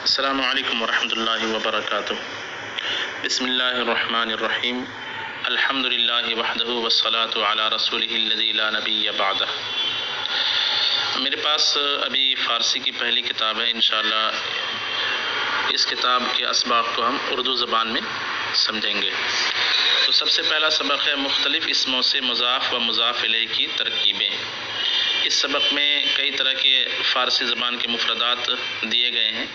السلام علیکم ورحمۃ اللہ وبرکاتہ۔ بسم اللہ الرحمن الرحیم۔ الحمد للہ وحدہ والصلاة علی رسولہ الذی لا نبی بعدہ۔ میرے پاس ابھی فارسی کی پہلی کتاب ہے، انشاءاللہ اس کتاب کے اسباق کو ہم اردو زبان میں سمجھیں گے۔ تو سب سے پہلا سبق ہے مختلف اسموں سے مضاف و مضاف الیہ کی ترکیبیں۔ اس سبق میں کئی طرح کے فارسی زبان کے مفردات دیے گئے ہیں،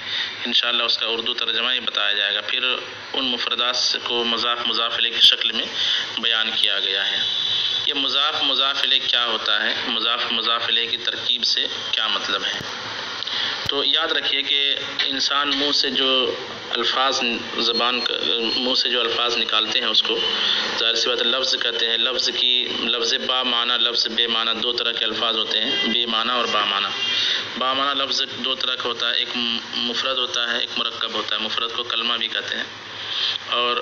انشاءاللہ اس کا اردو ترجمہ ہی بتایا جائے گا، پھر ان مفردات کو مضاف الیہ کی شکل میں بیان کیا گیا ہے۔ یہ مضاف الیہ کیا ہوتا ہے، مضاف الیہ کی ترکیب سے کیا مطلب ہے؟ تو یاد رکھیے کہ انسان منہ سے جو الفاظ نکالتے ہیں اس کو ظاہر سی بات لفظ کہتے ہیں۔ لفظ با معنی، لفظ بے معنی، دو طرح کے الفاظ ہوتے ہیں، بے معنی اور با معنی۔ با معنی لفظ دو طرح کا ہوتا ہے، ایک مفرد ہوتا ہے، ایک مرکب ہوتا ہے۔ مفرد کو کلمہ بھی کہتے ہیں، اور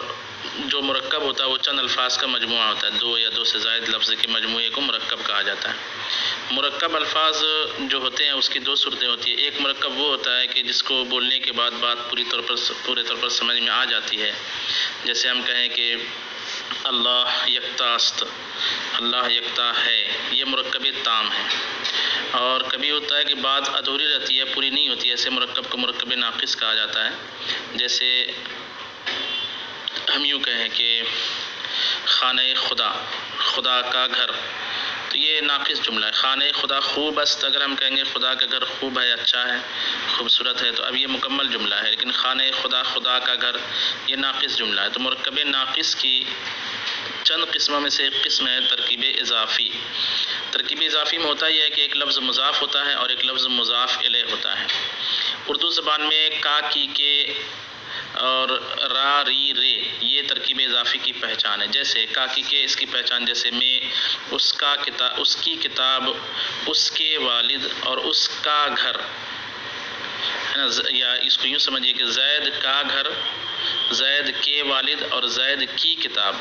جو مرکب ہوتا ہے وہ چند الفاظ کا مجموعہ ہوتا ہے، دو یا دو سے زائد لفظ کے مجموعے کو مرکب کہا جاتا ہے۔ مرکب الفاظ جو ہوتے ہیں اس کی دو صورتیں ہوتی ہیں۔ ایک مرکب وہ ہوتا ہے کہ جس کو بولنے کے بعد بات پورے طور پر سمجھ میں آ جاتی ہے، جیسے ہم کہیں کہ اللہ یکتا است، اللہ یکتا ہے، یہ مرکب تام ہے۔ اور کبھی ہوتا ہے کہ بات ادھوری رہتی ہے، پوری نہیں ہوتی ہے، ایسے مرکب کو مرکب ناقص کہا جاتا ہے۔ جیسے ہم یوں کہیں کہ خانہ خدا، خدا کا گھر، تو یہ ناقص جملہ ہے۔ خانہ خدا خوب است، اگر ہم کہیں گے خدا کا گھر خوب ہے، اچھا ہے، خوبصورت ہے، تو اب یہ مکمل جملہ ہے، لیکن خانہ خدا، خدا کا گھر، یہ ناقص جملہ ہے۔ تو مرکب ناقص کی چند قسموں میں سے ایک قسم ہے ترکیب اضافی۔ ترکیب اضافی میں ہوتا یہ ہے کہ ایک لفظ مضاف ہوتا ہے اور ایک لفظ مضاف الیہ ہوتا ہے۔ اردو زبان میں کا، کی، کے اور را، ری، رے، یہ ترکیب اضافی کی پہچان ہے۔ جیسے کا، کی، کے، اس کی پہچان جیسے میں، اس کا کتاب، اس کی کتاب، اس کے والد اور اس کا گھر ہے نا، یا اس کو یوں سمجھیے کہ زید کا گھر، زید کے والد اور زید کی کتاب۔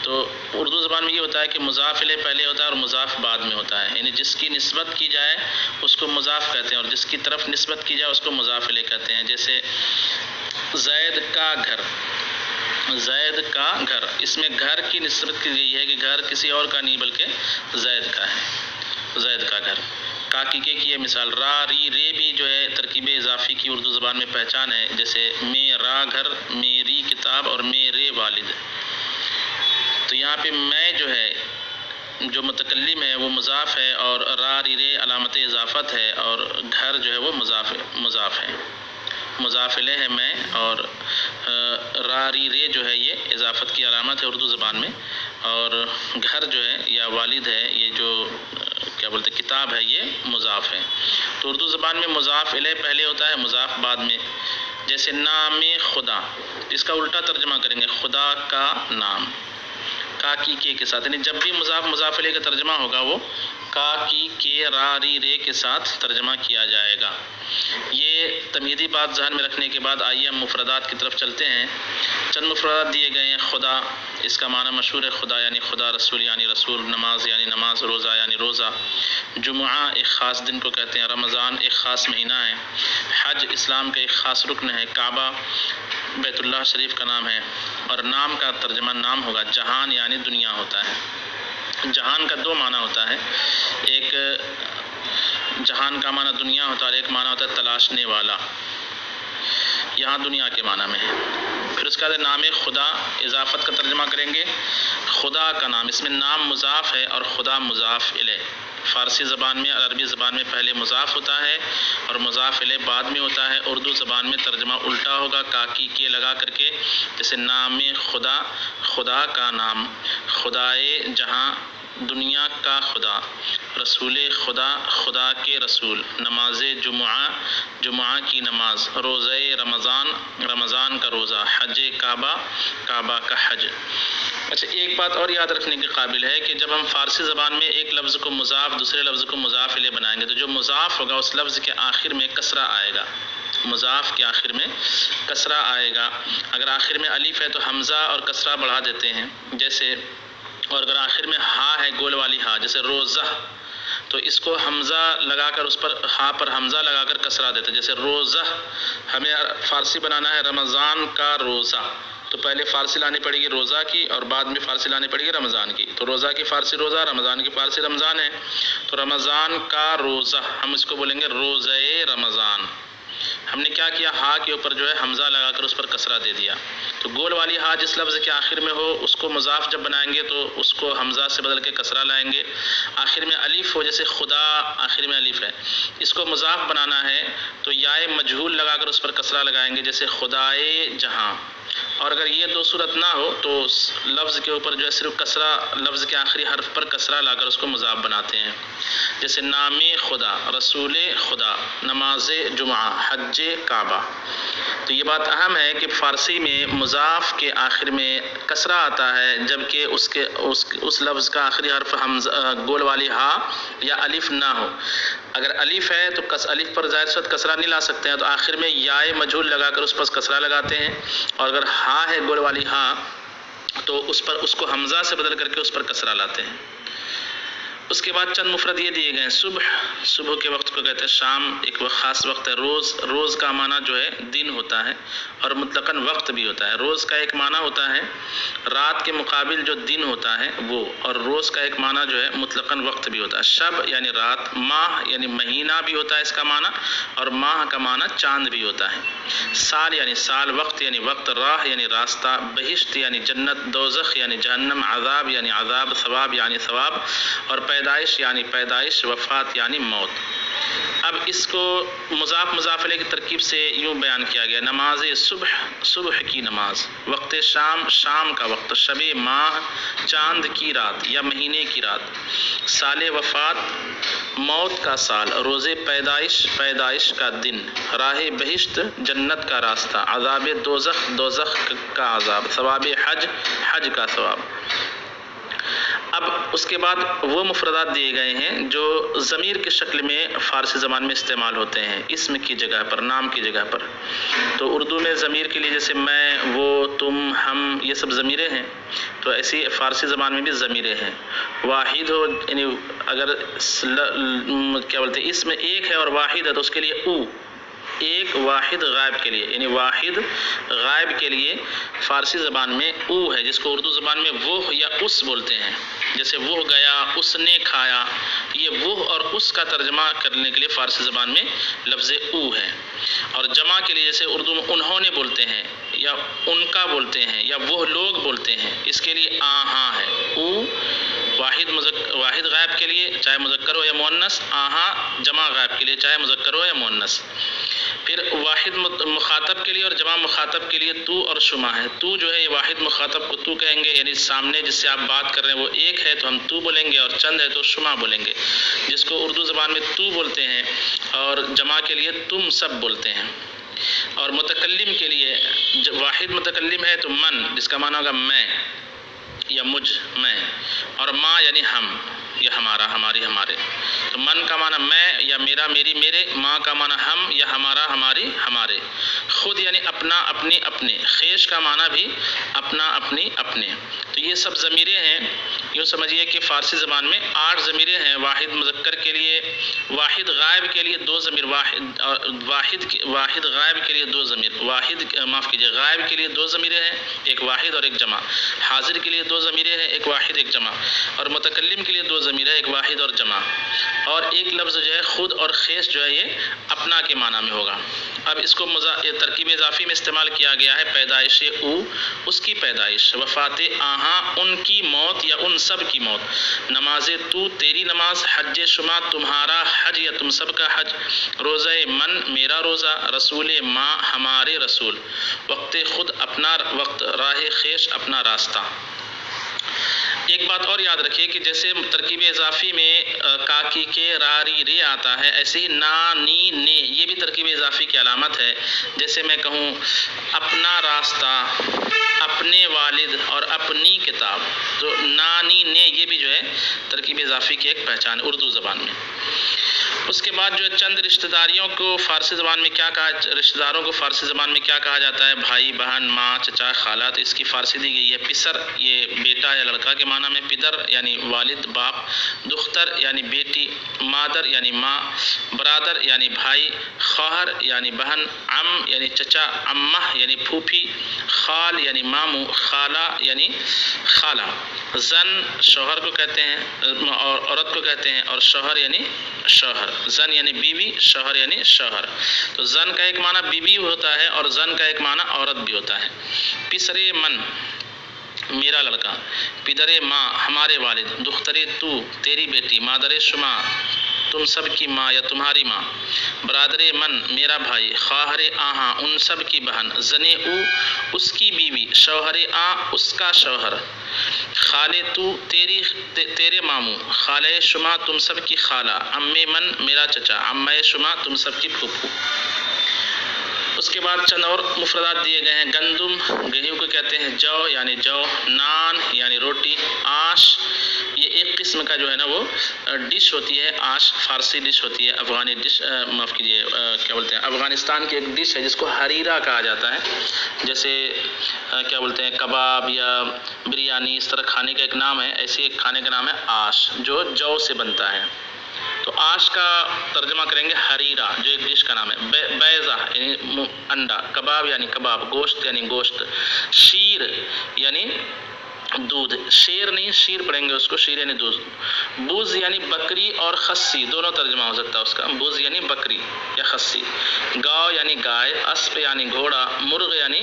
تو اردو زبان میں یہ ہوتا ہے کہ مضاف الیہ پہلے ہوتا ہے اور مضاف بعد میں ہوتا ہے، یعنی جس کی نسبت کی جائے اس کو مضاف کہتے ہیں اور جس کی طرف نسبت کی جائے اس کو مضاف الیہ کہتے ہیں۔ جیسے زید کا گھر، زید کا گھر، اس میں گھر کی نسبت کی گئی ہے کہ گھر کسی اور کا نہیں بلکہ زید کا ہے، زید کا گھر۔ کا، کی، کے کی یہ مثال۔ را، ری، رے بھی جو ہے ترکیب اضافی کی اردو زبان میں پہچان ہے، جیسے میرا گھر، میری کتاب اور میرے والد۔ تو یہاں پہ میں جو ہے جو متکلم ہے وہ مضاف ہے اور را، ری، رے علامت اضافت ہے، اور گھر جو ہے وہ مضاف ہے، مضاف الیہ ہے میں، اور را، ری، رے جو ہے یہ اضافت کی علامت ہے اردو زبان میں، اور گھر جو ہے یا والد ہے، یہ جو کیا بولتے کتاب ہے، یہ مضاف ہے۔ تو اردو زبان میں مضاف الیہ پہلے ہوتا ہے، مضاف بعد میں۔ جیسے نام خدا، اس کا الٹا ترجمہ کریں گے خدا کا نام، کا، کی، کے ساتھ، یعنی جب بھی مضاف الیہ کا ترجمہ ہوگا وہ کا، کی، کے، را، ری، رے کے ساتھ ترجمہ کیا جائے گا۔ یہ تمہیدی بات ذہن میں رکھنے کے بعد آئیے ہم مفردات کی طرف چلتے ہیں۔ چند مفردات دیے گئے ہیں۔ خدا، اس کا معنی مشہور ہے، خدا یعنی خدا، رسول یعنی رسول، نماز یعنی نماز، روزہ یعنی روزہ، جمعہ ایک خاص دن کو کہتے ہیں، رمضان ایک خاص مہینہ ہے، حج اسلام کا ایک خاص رکن ہے، کعبہ بیت اللہ شریف کا نام ہے، اور نام کا ترجمہ نام ہوگا، جہان یعنی دنیا ہوتا ہے۔ جہان کا دو معنی ہوتا ہے، ایک جہان کا معنی دنیا ہوتا ہے اور ایک معنی ہوتا ہے تلاشنے والا، یہاں دنیا کے معنی میں ہے۔ پھر اس کے بعد نام خدا، اضافت کا ترجمہ کریں گے خدا کا نام، اس میں نام مضاف ہے اور خدا مضاف الیہ۔ فارسی زبان میں اور عربی زبان میں پہلے مضاف ہوتا ہے اور مضاف الیہ بعد میں ہوتا ہے۔ اردو زبان میں ترجمہ الٹا ہوگا، کا، کی، کے لگا کر کے، جیسے نام خدا، خدا کا نام، خدائے جہاں، دنیا کا خدا، رسول خدا، خدا کے رسول، نماز جمعہ، جمعہ کی نماز، روزہ رمضان، رمضان کا روزہ، حج کعبہ، کعبہ کا حج۔ اچھا، ایک بات اور یاد رکھنے کے قابل ہے کہ جب ہم فارسی زبان میں ایک لفظ کو مضاف، دوسرے لفظ کو مضاف الیہ بنائیں گے تو جو مضاف ہوگا اس لفظ کے آخر میں کسرہ آئے گا، مضاف کے آخر میں کسرہ آئے گا۔ اگر آخر میں الف ہے تو حمزہ اور کسرہ بڑھا دیتے ہیں، جیسے، اور اگر آخر میں ہا ہے گول والی ہا، جیسے روزہ، تو اس کو حمزہ لگا کر اس پر ہاں پر حمزہ لگا کر کسرہ دیتے ہیں. جیسے روزہ ہمیں فارسی بنانا ہے رمضان کا روزہ، تو پہلے فارسی لانی پڑے گی روزہ کی اور بعد میں فارسی لانی پڑے گی رمضان کی. تو روزہ کی فارسی روزہ، رمضان کی فارسی رمضان ہے. تو رمضان کا روزہ ہم اس کو بولیں گے روزہ رمضان. ہم نے کیا کیا؟ ہا کے اوپر جو ہے حمزہ لگا کر اس پر کسرہ دے دیا. تو گول والی ہا جس لفظ کے آخر میں ہو اس کو مضاف جب بنائیں گے تو اس کو حمزہ سے بدل کے کسرہ لائیں گے. آخر میں الف ہو، جیسے خدا آخر میں الف ہے، اس کو مضاف بنانا ہے تو یائے مجہول لگا کر اس پر کسرہ لگائیں گے، جیسے خدائے جہاں. اور اگر یہ دو صورت نہ ہو تو لفظ کے اوپر جو ہے صرف کسرہ، لفظ کے آخری حرف پر کسرہ لا کر اس کو مضاف بناتے ہیں. جیسے نام خدا، رسول خدا، نماز جمعہ، حج کعبہ. تو یہ بات اہم ہے کہ فارسی میں مضاف کے آخر میں کسرہ آتا ہے جبکہ اس لفظ کا آخری حرف گول والی ہا یا الف نہ ہو. اگر الف ہے تو الف پر ظاہر صورت کسرہ نہیں لا سکتے ہیں، تو آخر میں یائے مجہول لگا کر اس پر کسرہ لگاتے ہیں. اور اگر ہا ہے گول والی ہا تو اس کو حمزہ سے بدل کر کے اس پر کسرہ لاتے ہیں. اس کے بعد چند مفرد یہ دیے گئے ہیں. صبح کے وقت کو کہتے ہیں شام، ایک خاص وقت ہے. روز کا معنی جو ہے دن ہوتا ہے اور مطلقاً وقت بھی ہوتا ہے. روز کا ایک معنی ہوتا ہے رات کے مقابل جو دن ہوتا ہے وہ، اور روز کا ایک معنی جو ہے مطلقاً وقت بھی ہوتا ہے. شب یعنی رات، ماہ یعنی مہینہ بھی ہوتا ہے اس کا معنی، اور ماہ کا معنی چاند بھی ہوتا ہے. سال یعنی سال، وقت یعنی وقت، راہ یعنی راستہ، بہشت یعنی جنت، دوزخ یعنی جہنم، عذاب یعنی عذاب، ثواب یعنی ثواب، اور پیدائش یعنی پیدائش، وفات یعنی موت. اب اس کو مضاف علیہ کی ترکیب سے یوں بیان کیا گیا: نماز صبح کی نماز، وقت شام کا وقت، شب ماہ چاند کی رات یا مہینے کی رات، سال وفات موت کا سال، روز پیدائش کا دن، راہ بہشت جنت کا راستہ، عذاب دوزخ کا عذاب، ثواب حج کا ثواب. اب اس کے بعد وہ مفردات دیے گئے ہیں جو ضمیر کی شکل میں فارسی زبان میں استعمال ہوتے ہیں، اسم کی جگہ پر، نام کی جگہ پر. تو اردو میں ضمیر کے لیے جیسے میں، وہ، تم، ہم، یہ سب ضمیریں ہیں. تو ایسی فارسی زبان میں بھی ضمیریں ہیں. واحد ہو یعنی اگر کیا بولتے ہیں اسم ایک ہے اور واحد ہے تو اس کے لیے او، ایک واحد غائب کے لیے، یعنی واحد غائب کے لیے فارسی زبان میں او ہے، جس کو اردو زبان میں وہ یا اس بولتے ہیں. جیسے وہ گیا، اس نے کھایا، یہ وہ اور اس کا ترجمہ کرنے کے لیے فارسی زبان میں لفظ او ہے. اور جمع کے لیے جیسے اردو میں انہوں نے بولتے ہیں یا ان کا بولتے ہیں یا وہ لوگ بولتے ہیں، اس کے لیے آہاں ہے. او واحد غائب کے لیے چاہے مذکر ہو یا مؤنث، آہاں جمع غائب کے لیے چاہے مذکر ہو یا مؤنث. پھر واحد مخاطب کے لیے اور جمع مخاطب کے لیے تو اور شما ہے. تو جو ہے یہ واحد مخاطب کو تو کہیں گے، یعنی سامنے جس سے آپ بات کر رہے ہیں وہ ایک ہے تو ہم تو بولیں گے، اور چند ہے تو شما بولیں گے، جس کو اردو زبان میں تو بولتے ہیں. اور جمع کے لیے تم سب بولتے ہیں. اور متکلم کے لیے واحد متکلم ہے تو من، جس کا معنی ہوگا میں یا مجھ، میں، اور ما یعنی ہم یا ہمارا، ہماری، ہمارے. تو من کا معنی میں یا میرا، میری، میرے. ما کا معنی ہم یا ہمارا، ہماری، ہمارے. خود یعنی اپنا، اپنی، اپنے. خیش کا معنی بھی اپنا، اپنی، اپنے. تو یہ سب ضمیریں ہیں. یوں سمجھیے کہ فارسی زبان میں 8 ضمیریں ہیں. واحد مذکر کے لیے، واحد غائب کے لیے 2 ضمیر، واحد غائب کے لیے 2 ضمیر، غائب کے لیے 2 ضمیریں ہیں، ایک واحد اور ایک جمع. حاضر کے لیے 2 ضمیریں ہیں، ایک واحد ایک جمع. اور متکلم کے لیے 2 ضمیر ہے، ایک واحد اور جمع. اور ایک لفظ جو ہے خود اور خیش جو ہے یہ اپنا کے معنی میں ہوگا. اب اس کو ترکیب اضافی میں استعمال کیا گیا ہے. پیدائش او، اس کی پیدائش. وفات آہاں، ان کی موت یا ان سب کی موت. نماز تو، تیری نماز. حج شما، تمہارا حج یا تم سب کا حج. روزہ من، میرا روزہ. رسول ما، ہمارے رسول. وقت خود، اپنا وقت. راہ خیش، اپنا راستہ. ایک بات اور یاد رکھیے کہ جیسے ترکیب اضافی میں کاکی کے راری رے آتا ہے، ایسے ہی نا، نی، نے، یہ بھی ترکیب اضافی کی علامت ہے. جیسے میں کہوں اپنا راستہ، اپنے والد اور اپنی کتاب، تو نا، نی، نے، یہ بھی جو ہے ترکیب اضافی کی ایک پہچان اردو زبان میں. اس کے بعد جو ہے چند رشتہ داریوں کو فارسی زبان میں کیا کہا، رشتہ داروں کو فارسی زبان میں کیا کہا جاتا ہے؟ بھائی، بہن، ماں، چچا، خالہ. تو اس کی فارسی دی گئی ہے پسر، یہ بیٹا یا لڑکا کے معنی میں. پدر یعنی والد باپ. دختر یعنی بیٹی. مادر یعنی ماں. برادر یعنی بھائی. خواہر یعنی بہن. عم یعنی چچا. عمہ یعنی پھوپھی. خال یعنی ماموں. خالہ یعنی خالہ. زن شوہر کو کہتے ہیں اور عورت کو کہتے ہیں، اور شوہر یعنی شوہر. زن یعنی بیوی، شوہر یعنی شوہر. تو زن کا ایک معنی بیوی ہوتا ہے اور زن کا ایک معنی عورت بھی ہوتا ہے. پسرے من میرا لڑکا. پدرے ماں ہمارے والد. دخترے تو تیری بیٹی. مادرے شما تم سب کی ماں یا تمہاری ماں. برادرے من میرا بھائی. خواہرے آہاں ان سب کی بہن. زنے او اس کی بیوی. شوہرے آ اس کا شوہر. خالے تو تیرے ماموں. خالے شما تم سب کی خالہ. امے من میرا چچا. امے شما تم سب کی پھوپھو. اس کے بعد چند اور مفردات دیے گئے ہیں. گندم گیہوں کو کہتے ہیں. جو یعنی جو. نان یعنی روٹی. آش یہ ایک قسم کا جو ہے نا وہ ڈش ہوتی ہے. آش فارسی ڈش ہوتی ہے. افغانی ڈش، معاف کیجیے، کیا بولتے ہیں، افغانستان کی ایک ڈش ہے جس کو حریرہ کہا جاتا ہے. جیسے کیا بولتے ہیں، کباب یا بریانی، اس طرح کھانے کا ایک نام ہے. ایسے ایک کھانے کا نام ہے آش، جو سے بنتا ہے. تو آش کا ترجمہ کریں گے حریرہ، جو ایک ڈش کا نام ہے. بیضہ یعنی انڈا. کباب یعنی کباب. گوشت یعنی گوشت. شیر یعنی دودھ. شیر نہیں، شیر پڑھیں گے اس کو. شیر یعنی دودھ. بوز یعنی بکری اور خسی، دونوں ترجمہ ہو سکتا ہے اس کا. بوز یعنی بکری یا خسی. گاؤ یعنی گائے. اسپ یعنی گھوڑا. مرغ یعنی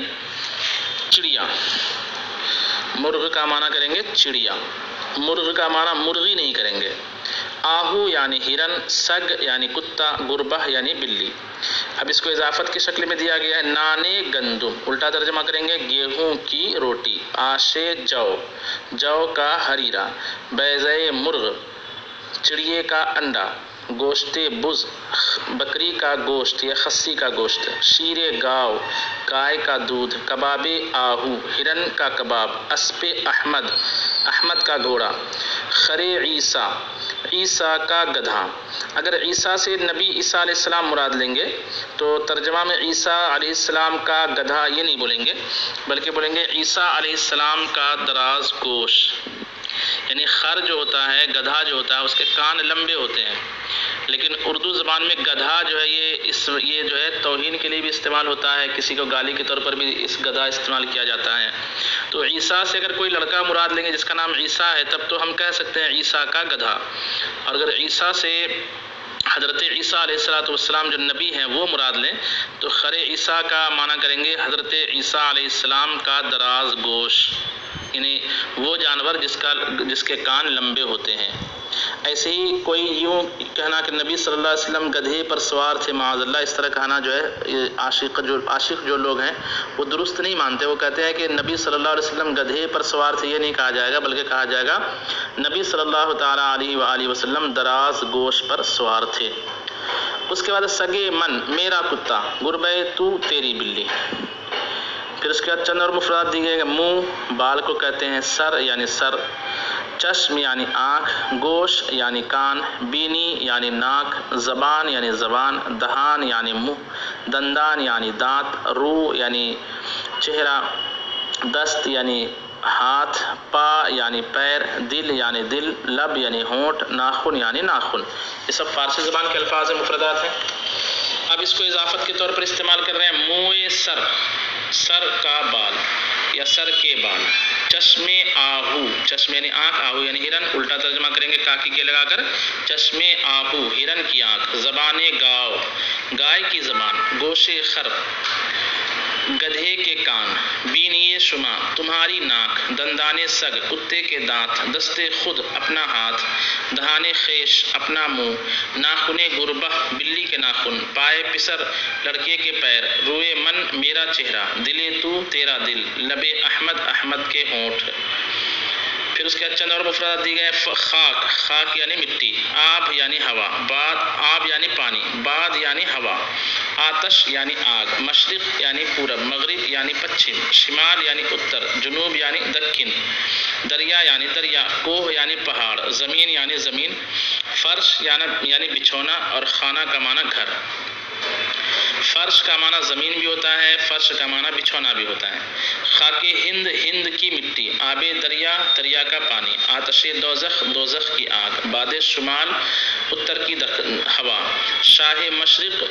چڑیا. مرغ کا معنی کریں گے چڑیا. مرغ کا معنی مرغی نہیں کریں گے. آہو یعنی ہرن. سگ یعنی کتا. گربہ یعنی بلی. اب اس کو اضافت کی شکل میں دیا گیا ہے. نانے گندم، الٹا ترجمہ کریں گے گیہوں کی روٹی. آشے جو کا حریرہ. بیضے مرغ، چڑیے کا انڈا. گوشتے بز، بکری کا گوشت یا خسی کا گوشت. شیرے گاؤ، گائے کا دودھ. کبابے آہو، ہرن کا کباب. اسپ احمد، احمد کا گھوڑا. خرے عیسیٰ، عیسیٰ کا گدھا. اگر عیسیٰ سے نبی عیسیٰ علیہ السلام مراد لیں گے تو ترجمہ میں عیسیٰ علیہ السلام کا گدھا یہ نہیں بولیں گے، بلکہ بولیں گے عیسیٰ علیہ السلام کا دراز گوش. یعنی خر جو ہوتا ہے، گدھا جو ہوتا ہے، اس کے کان لمبے ہوتے ہیں. لیکن اردو زبان میں گدھا جو ہے یہ جو ہے توہین کے لیے بھی استعمال ہوتا ہے. کسی کو گالی کے طور پر بھی اس گدھا استعمال کیا جاتا ہے. تو عیسیٰ سے اگر کوئی لڑکا مراد لیں گے جس کا نام عیسیٰ ہے، تب تو ہم کہہ سکتے ہیں عیسیٰ کا گدھا. اور اگر عیسیٰ سے حضرت عیسیٰ علیہ السلام جو نبی ہیں وہ مراد لیں تو خر عیسیٰ کا معنی کریں گے حضرت عیسیٰ علیہ السلام کا دراز گوش، یعنی وہ جانور جس کے کان لمبے ہوتے ہیں. ایسے ہی کوئی یوں کہنا کہ نبی صلی اللہ علیہ وسلم گدھے پر سوار تھے، معاذ اللہ، اس طرح کہنا جو ہے عاشق جو لوگ ہیں وہ درست نہیں مانتے. وہ کہتے ہیں کہ نبی صلی اللہ علیہ وسلم گدھے پر سوار تھے. یہ نہیں کہا جائے گا، بلکہ کہا جائے گا نبی صلی اللہ تعالیٰ علیہ وآلہ وسلم دراز گوش پر سوار تھے. اس کے بعد سگے من میرا کتا. گربے تو تیری بلی. پھر اس کے بعد چند اور مفردات دی گئے. منہ بال کو کہتے ہیں. سر یعنی سر. چشم یعنی آنکھ. گوش یعنی کان. بینی یعنی ناک. زبان یعنی زبان. دہان یعنی منہ. دندان یعنی دانت. رو یعنی چہرہ. دست یعنی ہاتھ. پا یعنی پیر. دل یعنی دل. لب یعنی ہونٹ. ناخن یعنی ناخن. یہ سب فارسی زبان کے الفاظ مفردات ہیں. اب اس کو اضافت کے طور پر استعمال کر رہے ہیں. منہ سر، سر کا بال یا سر کے بال. چشم آہو، چشم یعنی آنکھ. آہو یعنی ہرن، الٹا ترجمہ کریں گے کاکی کے لگا کر چشم آہو، ہرن کی آنکھ. زبان گاؤ، گائے کی زبان. گوش خر، گدھے کے کان. بینی شما، تمہاری ناک. دندانے سگ، کتے کے دانت. دستے خود، اپنا ہاتھ. دہانے خیش، اپنا منہ. ناخنے گربہ، بلی کے ناخن. پائے پسر، لڑکے کے پیر. روئے من، میرا چہرہ. دلے تو، تیرا دل. لبے احمد، احمد کے ہونٹ. پھر اس کے بعد چند اور مفردات دی گئے، خاک، خاک یعنی مٹی، آب یعنی ہوا، آب یعنی پانی، باد یعنی ہوا، آتش یعنی آگ، مشرق یعنی پورب، مغرب یعنی پچھم، شمال یعنی اتر، جنوب یعنی دکن، دریا یعنی دریا، کوہ یعنی پہاڑ، زمین یعنی زمین، فرش یعنی بچھونا، اور خانہ کا معنی گھر۔ فرش کا معنی زمین بھی ہوتا ہے، فرش کا معنی بچھونا بھی ہوتا ہے۔ خاک ہند، ہند کی مٹی، آب دریا، دریا کا پانی، آتش دوزخ، دوزخ کی آگ، باد شمال، اتر کی ہوا، شاہ مشرق،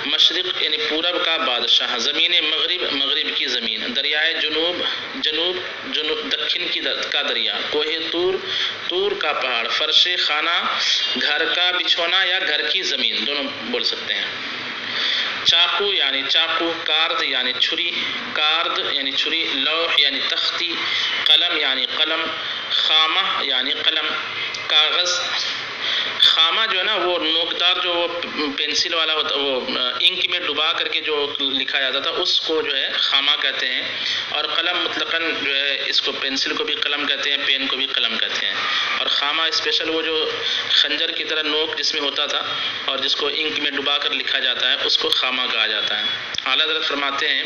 مشرق یعنی پورب کا بادشاہ، زمین مغرب، مغرب کی زمین، دریائے جنوب، جنوب دکن کا دریا، کوہ طور، طور کا پہاڑ، فرش خانہ، گھر کا بچھونا یا گھر کی زمین، دونوں بول سکتے ہیں۔ چاقو یعنی چاقو، کارد یعنی چھری، کارد یعنی چھری، لوح یعنی تختی، قلم یعنی قلم، خامہ یعنی قلم، کاغذ، خامہ جو ہے نا وہ نوکدار جو وہ پینسل والا ہوتا، وہ انک میں ڈبا کر کے جو لکھا جاتا تھا اس کو جو ہے خامہ کہتے ہیں، اور قلم مطلقاً جو ہے اس کو پینسل کو بھی قلم کہتے ہیں، پین کو بھی قلم کہتے ہیں، اور خامہ اسپیشل وہ جو خنجر کی طرح نوک جس میں ہوتا تھا اور جس کو انک میں ڈبا کر لکھا جاتا ہے اس کو خامہ کہا جاتا ہے۔ اعلیٰ حضرت فرماتے ہیں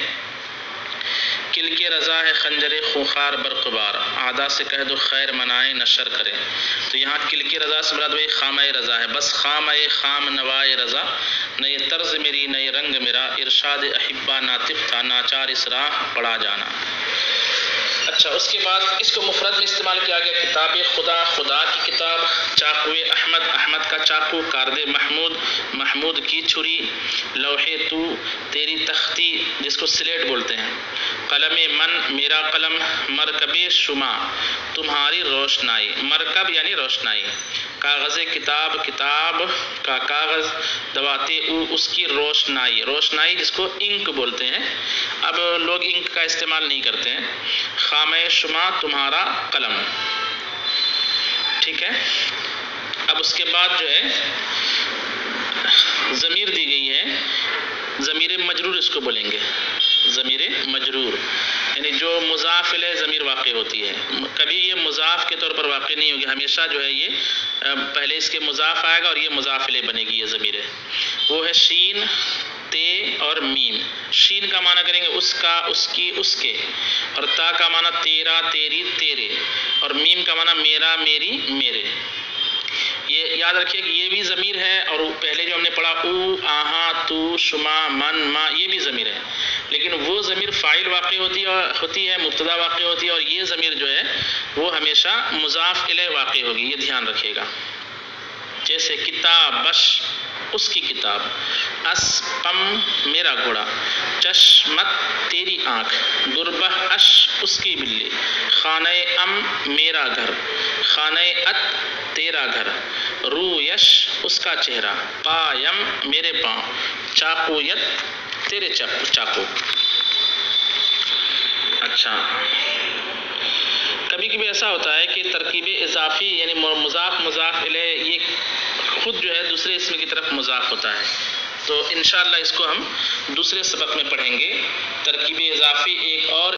کل کے رضا ہے خنجر خوخار برقبار، عادا سے کہہ دو خیر منائے نشر کرے۔ تو یہاں کل کی رضا سے مراد بھائی خامہ رضا ہے، بس خامہ خام نوائے رضا، نئے طرز میری نئے رنگ میرا، ارشاد احبا ناطق تھا ناچار اس راہ پڑا جانا۔ اچھا، اس کے بعد اس کو مفرد میں استعمال کیا گیا، کتاب خدا، خدا کی کتاب، چاقو احمد، احمد کا چاقو، کارد محمود، محمود کی چھری، لوح تو، تیری تختی جس کو سلیٹ بولتے ہیں، قلم من، میرا قلم، مرکب شما، تمہاری روشنائی، مرکب یعنی روشنائی، کاغذ کتاب، کتاب کا کاغذ، دواتے او، اس کی روشنائی، روشنائی جس کو انک بولتے ہیں، اب لوگ انک کا استعمال نہیں کرتے ہیں، خامہ شما، تمہارا قلم، ٹھیک ہے۔ اب اس کے بعد جو ہے ضمیر دی گئی ہے، ضمیر مجرور اس کو بولیں گے، ضمیر مجرور یعنی جو مضاف الیہ ضمیر واقع ہوتی ہے، کبھی یہ مضاف کے طور پر واقع نہیں ہوگی، ہمیشہ جو ہے یہ پہلے اس کے مضاف آئے گا اور یہ مضاف الیہ بنے گی، یہ ضمیر ہے، وہ ہے شین، تے اور میم۔ شین کا معنی کریں گے اس کا، اس کی، اس کے، اور تا کا معنی تیرا، تیری، تیرے، اور میم کا معنی میرا، میری، میرے۔ یہ یاد رکھیے کہ یہ بھی ضمیر ہے، اور پہلے جو ہم نے پڑھا او، آہا، تو، شما، من، ما، یہ بھی ضمیر ہے، لیکن وہ ضمیر فاعل واقع ہوتی ہے، مبتدا واقع ہوتی ہے، اور یہ ضمیر جو ہے وہ ہمیشہ مضاف الیہ واقع ہوگی، یہ دھیان رکھیے گا۔ جیسے کتاب بش، اس کی کتاب، اسپم، میرا گھوڑا، چشمت، تیری آنکھ، دربہ اش، اس کی بلی، خانہ ام، میرا گھر، خانہ ات، تیرا گھر، رویش، اس کا چہرہ، پایم، میرے پاؤں، چاقویت، تیرے چاقو۔ اچھا، کبھی کبھی ایسا ہوتا ہے کہ ترکیب اضافی یعنی مضاف الیہ یہ خود جو ہے دوسرے اسم کی طرف مضاف ہوتا ہے، تو انشاءاللہ اس کو ہم دوسرے سبق میں پڑھیں گے۔ ترکیب اضافی ایک اور